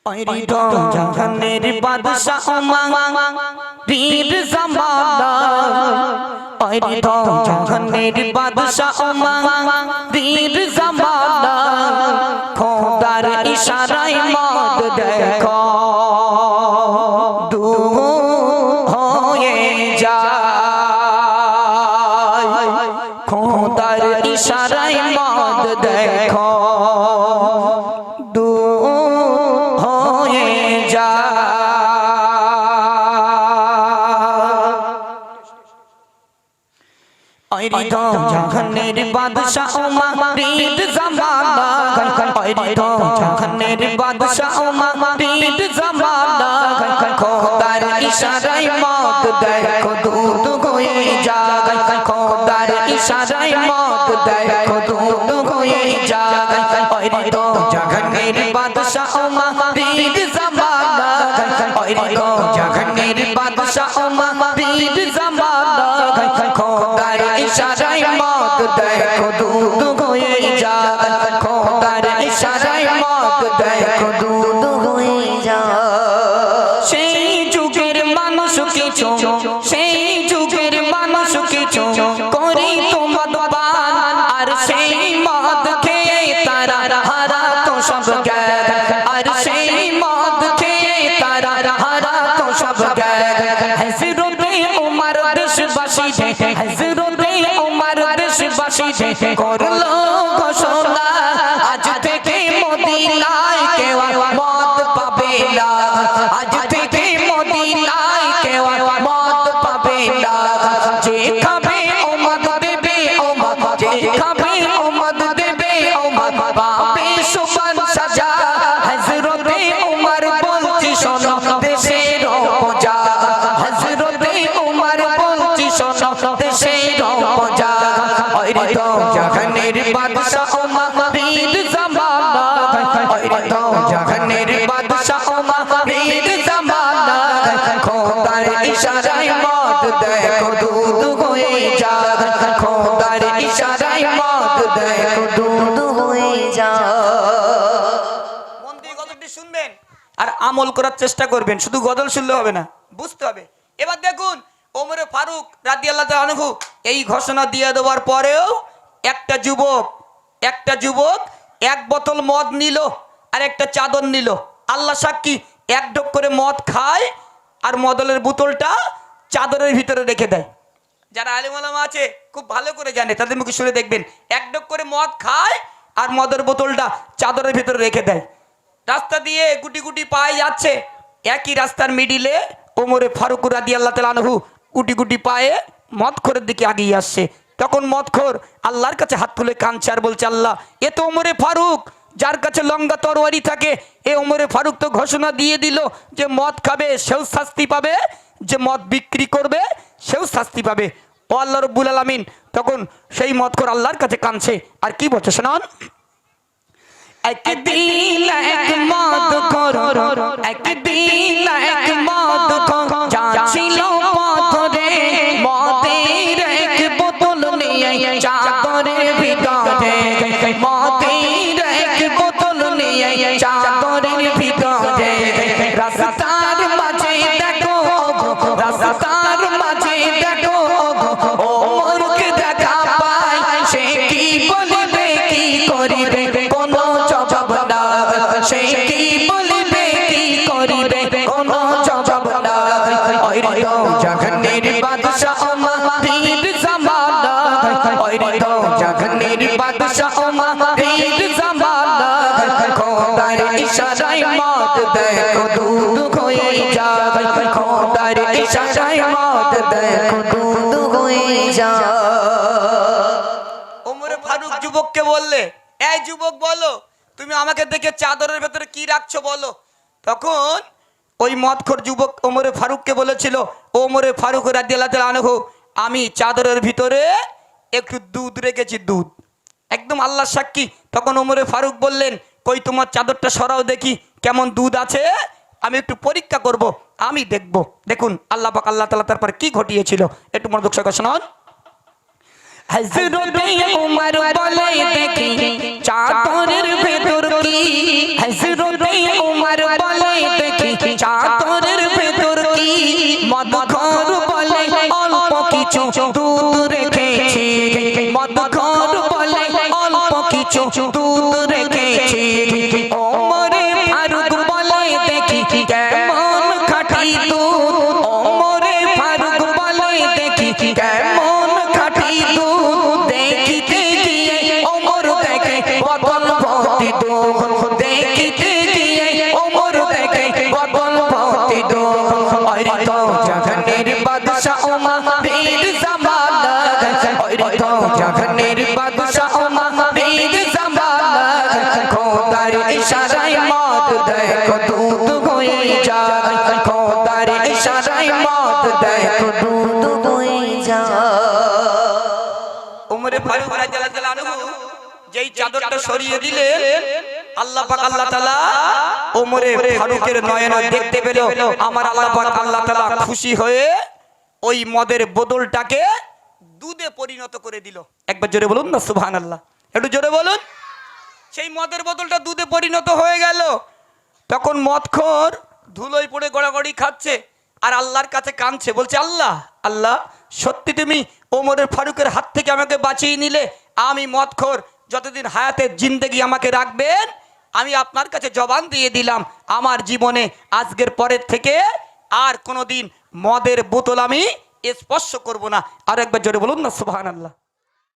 ওই তো জাহানের বাদশা বীর জামানা ওই তো জাহানের বাদশা বীর জামানা খোদার ইশারায় মত দেখো দূর হয়ে যায় খোদার ইশারায় মত দেখো জাহানের বাদশা বীর জামানা ওই তো জাহানের বাদশা বীর জামানা খোদার ইশারায় মত দেখো দুধ হয়ে যায় খোদার ইশারায় মত দেখো দুধ হয়ে যায় ওই তো জাহানের বাদশা বীর জামানা ওই তো জাহানের বাদশা বীর জামানা খোদার ইশারায় মত দেখো দুধ হয়ে যায় খোদার ইশারায় মত দেখো দুধ হয়ে যায় সেই যুগের মানুষ কিছু সেই যুগের মানুষ কিছু করি তোমার পান আর সেই মদ খেয়ে তারা হারা তো সব জ্ঞান আর সেই মদ খেয়ে তারা হারা তো সব জ্ঞান হযরতে ওমর দেশবাসী হযরতে ওমর দেশবাসী করলো ঘোষণা আজ থেকে মদিনায় কেউ মদ পাবে না আজ থেকে মদিনায় কেউ মদ পাবে না যে খাবে ও মদ দেবে ও মদ যে খাবে ও মদ দেবে ও মদ পাবে সুবহান সাজা হযরতে ওমর বলছি শোনো দেশের প্রজা হযরতে ওমর বলছি শোনো দেশের প্রজা ওই তো জাহানের বাদশা বীর জামানা ওই তো জাহানের বাদশা বীর জামানা খোদার ইশারায় মত দেখো দুধ হয়ে যায় খোদার ইশারায় মত দেখো দুধ হয়ে যায় মন দিয়ে গজলটি শুনবেন আর আমল করার চেষ্টা করবেন শুধু গজল শুনলে হবে না বুঝতে হবে এবার দেখুন ওমর ফারুক রাদিয়াল্লাহু তাআলা আনহু এই ঘোষণা দিয়ে দেওয়ার পরেও একটা যুবক এক বোতল মদ নিল আর একটা চাদর নিল আল্লাহ সাক্ষী এক ঢোক করে মদ খায় আর মদলের বোতলটা চাদরের ভিতরে রেখে দেয় যারা আলেম ওলামা আছে খুব ভালো করে জানে তাদের মুখে শুনে দেখবেন এক ঢোক করে মদ খায় আর মদের বোতলটা চাদরের ভিতরে রেখে দেয় রাস্তা দিয়ে গুটি গুটি পায়ে যাচ্ছে একই রাস্তার মিডিলে ওমর ফারুক রাদিয়াল্লাহু তাআলা আনহু গুটি গুটি পায়ে মদখোরের দিকে এগিয়ে আসছে তখন মদখোর আল্লাহর কাছে হাত তুলে কাঁদছে আর বলছে আল্লাহ এ তো ওমর ফারুক যার কাছে লঙ্গা তরবারি থাকে এ ওমর ফারুক তো ঘোষণা দিয়ে দিল যে মদ খাবে সেও শাস্তি পাবে যে মদ বিক্রি করবে সেও শাস্তি পাবে ও আল্লাহ রাব্বুল আলামিন তখন সেই মদখোর আল্লাহর কাছে কাঁদছে আর কি বলছে শুনুন একদিন এক মদখোর একদিন এক মদখোর যাচ্ছিল পথে মদের এক বোতল নিয়ে চাদরের ভিতরে মদের এক বোতল নিয়ে চাদরের ভিতরে রাস্তার মাঝে দেখো রাস্তার মাঝে দেখো ওমরকে দেখা পায় সে কি বলবে কি করিবে কোনো জবাব না সে কি বলবে কি করিবে কোনো জবাব না ওই তো জাহানের বাদশা বীর জামানা ওই তো জাহানের বাদশা বীর জামানা খোদার ইশারায় মত দেখো দুধ হয়ে যায় খোদার ইশারায় মত দেখো দুধ হয়ে যায় ওমর ফারুক যুবককে বললে এই যুবক বলো তুমি আমাকে দেখে চাদরের ভেতরে কি রাখছো বলো তখন ওই মদখোর যুবক ওমর ফারুককে বলেছিল ওমর ফারুক রাদিয়াল্লাহু তাআলা আনহু আমি চাদরের ভিতরে একটু দুধ রেখেছি দুধ একদম আল্লাহ সাক্ষী তখন ওমর ফারুক বললেন কই তোমার চাদরটা সরাও দেখি কেমন দুধ আছে আমি একটু পরীক্ষা করব আমি দেখব দেখুন আল্লাহ পাক আল্লাহ তাআলা তারপর কি ঘটিয়েছিল একটু মনোযোগ সহকারে শুনুন হযরতে ওমর বলে দেখি চাদরের ভেতর কি হযরতে ওমর বলে চাদরের ভেতর কি মদখর বলে অল্প কিছু দুধ রেখেছি মদখর বলে অল্প কিছু দুধ রেখেছি ওমরে ফারুক বলে দেখি কেমন খাঁটি দুধ ওমরে ফারুক বলে দেখি কেমন খাঁটি দুধ দেখিতে গিয়ে ওমর দেখে বদল ভর্তি দুধ দেখিতে গিয়ে ওমর দেখে বদল ভর্তি দুধ ওরে তো জাহানের বাদশা ওমর বীর জামানা ওরে তো জাহানের বাদশা ওমর বীর জামানা খোদার ইশারায় মদ দেখো দুধ হয়ে যায় খোদার ইশারায় মদ দেখো দুধ হয়ে যায় ওমরে ফারুক রাদিয়াল্লাহু আনহু যেই চাদরটা সরিয়ে দিলেন আল্লাহ পাক আল্লাহ তাআলা ওমরে ফারুকের নয়নে দেখতে পেল আমার আল্লাহ পাক আল্লাহ তাআলা খুশি হয়ে ওই মদের বোতলটাকে দুধে পরিণত করে দিল একবার জোরে বলুন না সুবহানাল্লাহ একটু জোরে বলুন সেই মদের বোতলটা দুধে পরিণত হয়ে গেল তখন মদখোর ধুলোয় পড়ে গড়াগড়ি খাচ্ছে আর আল্লাহর কাছে কাঁদছে বলছে আল্লাহ আল্লাহ সত্যি তুমি ওমরের ফারুকের হাত থেকে আমাকে বাঁচিয়ে নিলে আমি মদখোর যতদিন হায়াতের জিন্দেগি আমাকে রাখবেন আমি আপনার কাছে জবান দিয়ে দিলাম আমার জীবনে আজকের পরের থেকে আর কোনোদিন মদের বোতল আমি স্পর্শ করব না আর একবার জোরে বলুন না সুবহানাল্লাহ